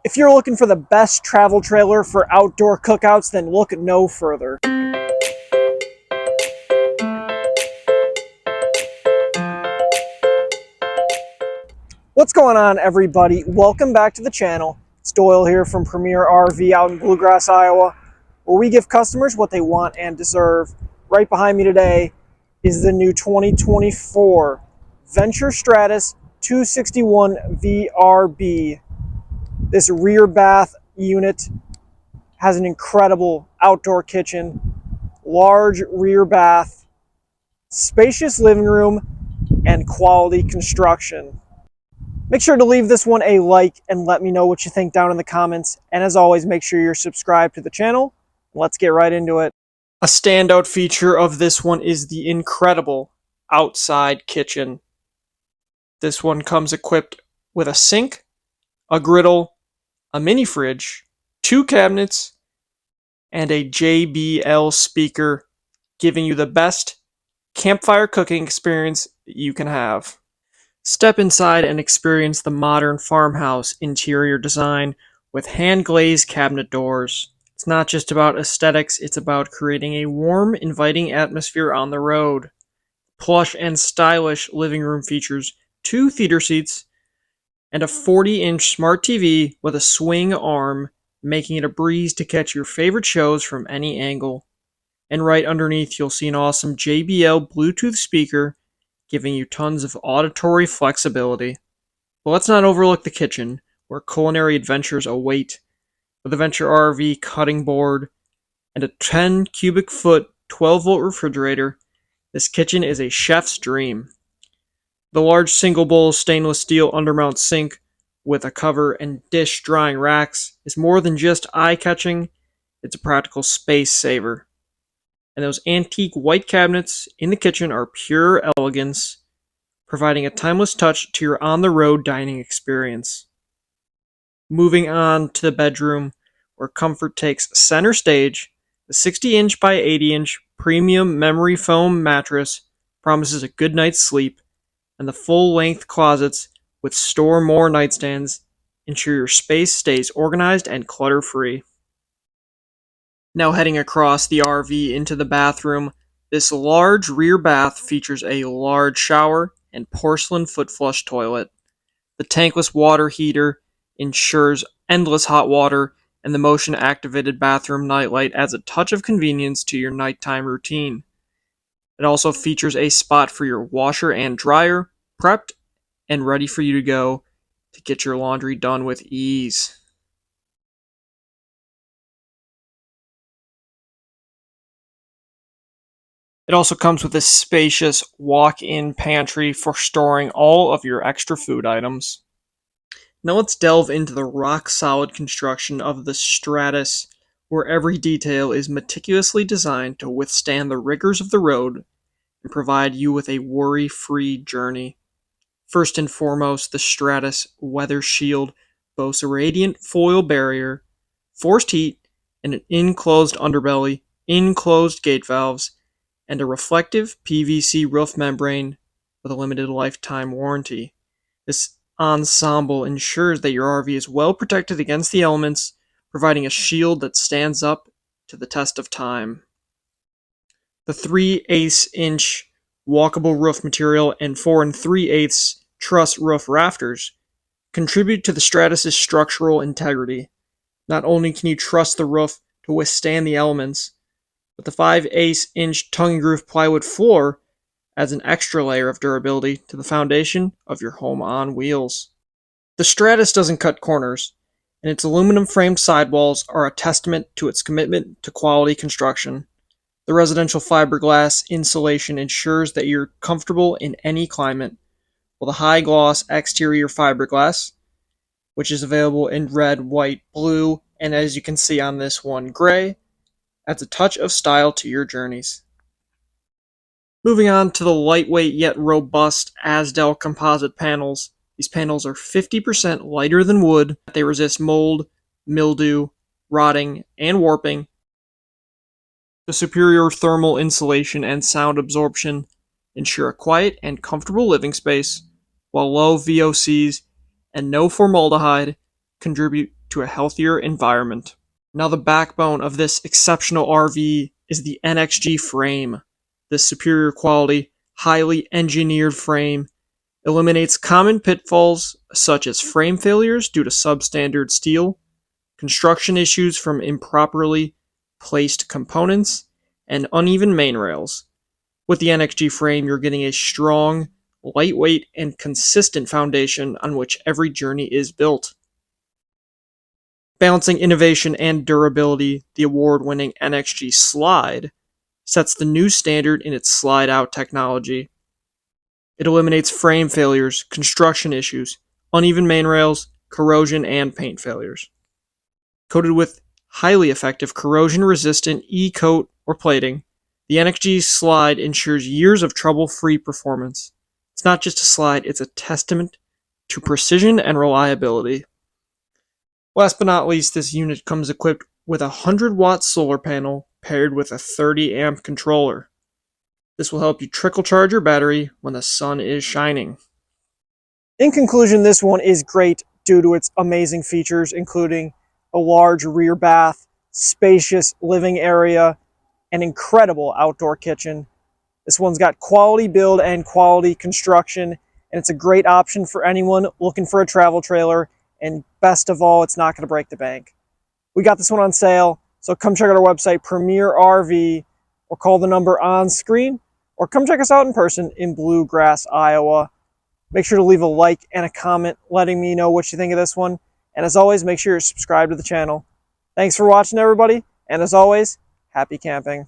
If you're looking for the best travel trailer for outdoor cookouts, then look no further. What's going on, everybody? Welcome back to the channel. It's Doyle here from Premier RV out in Bluegrass, Iowa, where we give customers what they want and deserve. Right behind me today is the new 2024 Venture Stratus SR261VRB. This rear bath unit has an incredible outdoor kitchen, large rear bath, spacious living room, and quality construction. Make sure to leave this one a like and let me know what you think down in the comments. And as always, make sure you're subscribed to the channel. Let's get right into it. A standout feature of this one is the incredible outside kitchen. This one comes equipped with a sink, a griddle, a mini fridge, 2 cabinets, and a JBL speaker, giving you the best campfire cooking experience you can have. Step inside and experience the modern farmhouse interior design with hand-glazed cabinet doors. It's not just about aesthetics, it's about creating a warm, inviting atmosphere on the road. Plush and stylish living room features 2 theater seats and a 40-inch smart TV with a swing arm, making it a breeze to catch your favorite shows from any angle. And right underneath, you'll see an awesome JBL Bluetooth speaker, giving you tons of auditory flexibility. But let's not overlook the kitchen, where culinary adventures await. With a Venture RV cutting board and a 10 cubic foot 12-volt refrigerator, this kitchen is a chef's dream. The large single bowl stainless steel undermount sink with a cover and dish drying racks is more than just eye-catching, it's a practical space saver. And those antique white cabinets in the kitchen are pure elegance, providing a timeless touch to your on-the-road dining experience. Moving on to the bedroom, where comfort takes center stage, the 60-inch by 80-inch premium memory foam mattress promises a good night's sleep, and the full-length closets with store more nightstands ensure your space stays organized and clutter-free. Now heading across the RV into the bathroom, this large rear bath features a large shower and porcelain foot flush toilet. The tankless water heater ensures endless hot water, and the motion-activated bathroom nightlight adds a touch of convenience to your nighttime routine. It also features a spot for your washer and dryer, prepped and ready for you to go to get your laundry done with ease. It also comes with a spacious walk-in pantry for storing all of your extra food items. Now let's delve into the rock-solid construction of the Stratus, where every detail is meticulously designed to withstand the rigors of the road and provide you with a worry-free journey. First and foremost, the Stratus Weather Shield boasts a radiant foil barrier, forced heat, and an enclosed underbelly, enclosed gate valves, and a reflective PVC roof membrane with a limited lifetime warranty. This ensemble ensures that your RV is well protected against the elements, providing a shield that stands up to the test of time. The 3/8-inch walkable roof material and 4 3/8 truss roof rafters contribute to the Stratus's structural integrity. Not only can you trust the roof to withstand the elements, but the 5/8-inch tongue and groove plywood floor adds an extra layer of durability to the foundation of your home on wheels. The Stratus doesn't cut corners, and its aluminum framed sidewalls are a testament to its commitment to quality construction. The residential fiberglass insulation ensures that you're comfortable in any climate, while the high gloss exterior fiberglass, which is available in red, white, blue, and as you can see on this one, gray, adds a touch of style to your journeys. Moving on to the lightweight yet robust Azdel composite panels. These panels are 50% lighter than wood. They resist mold, mildew, rotting, and warping. The superior thermal insulation and sound absorption ensure a quiet and comfortable living space, while low VOCs and no formaldehyde contribute to a healthier environment. Now the backbone of this exceptional RV is the NXG frame. This superior quality, highly engineered frame eliminates common pitfalls such as frame failures due to substandard steel, construction issues from improperly placed components, and uneven main rails. With the NXG frame, you're getting a strong, lightweight, and consistent foundation on which every journey is built. Balancing innovation and durability, the award-winning NXG Slide sets the new standard in its slide-out technology. It eliminates frame failures, construction issues, uneven main rails, corrosion, and paint failures. Coated with highly effective corrosion-resistant E-coat or plating, the NXG Slide ensures years of trouble-free performance. It's not just a slide, it's a testament to precision and reliability. Last but not least, this unit comes equipped with a 100-watt solar panel paired with a 30-amp controller. This will help you trickle charge your battery when the sun is shining. In conclusion, this one is great due to its amazing features, including a large rear bath, spacious living area, an incredible outdoor kitchen. This one's got quality build and quality construction, and it's a great option for anyone looking for a travel trailer, and best of all, it's not going to break the bank. We got this one on sale, so come check out our website, Premier RV, or call the number on screen, or come check us out in person in Bluegrass, Iowa. Make sure to leave a like and a comment letting me know what you think of this one, and as always, make sure you're subscribed to the channel. Thanks for watching, everybody, and as always, happy camping.